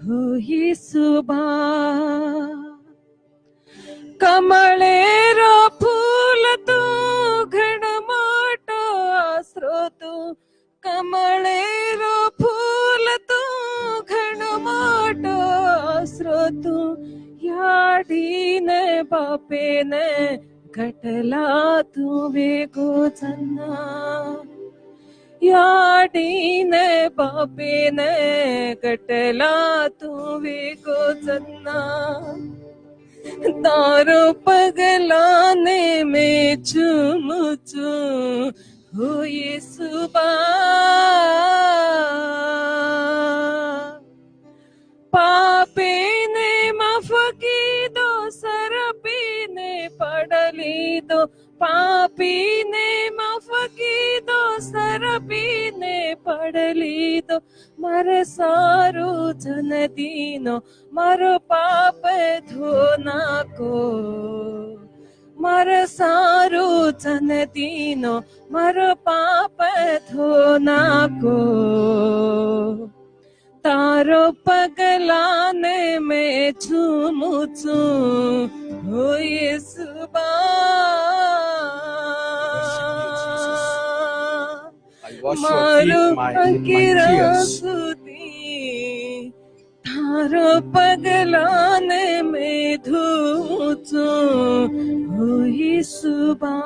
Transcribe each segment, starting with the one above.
हुई सुबह। कमळेरो फूल तू घण मोठो आसरो तू, कमळेरो फूल तू घण मोठो आसरो तू, याडीने बापेने घटला तू वेगो चन्ना, याडीने बापेने घटला तू वेगो चन्ना, तारो पगलाने में चूम चूम हुई सुबह। पापे ने माफ की दो, सरपी ने पड़ली दो, पापी ने माफ की दो, सरपी ने पड़ली दो, मर सारू जन दीनो मारो पाप धोना को, मर सारू जन दीनो मारो पाप धोना को, तारो पगलाने में झूम झूम हुई सुबह। मारो फकीरा तारो पगलाने में झूम झूम हुई सुबह।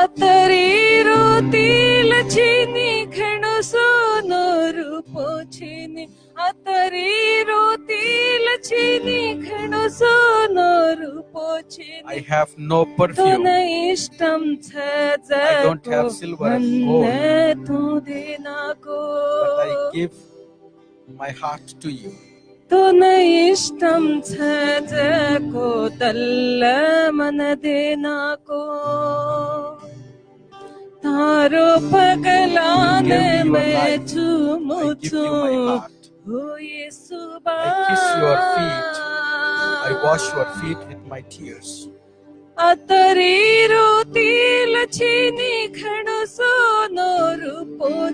अतरी रोतील छिनी घणो सोनो रूपो छिनी, अतरी रोतील छिनी घणो सोनो रूपो छिनी, I have no perfume, I don't have silver and gold, but I give my heart to you. तुन इष्टम को तल्ल मन देना को, तारो पगलाने में झूम झूम हुई सुबह। I kiss your feet, I wash your feet with my tears. Atri रोतील छिनी घणो सोनो रूपो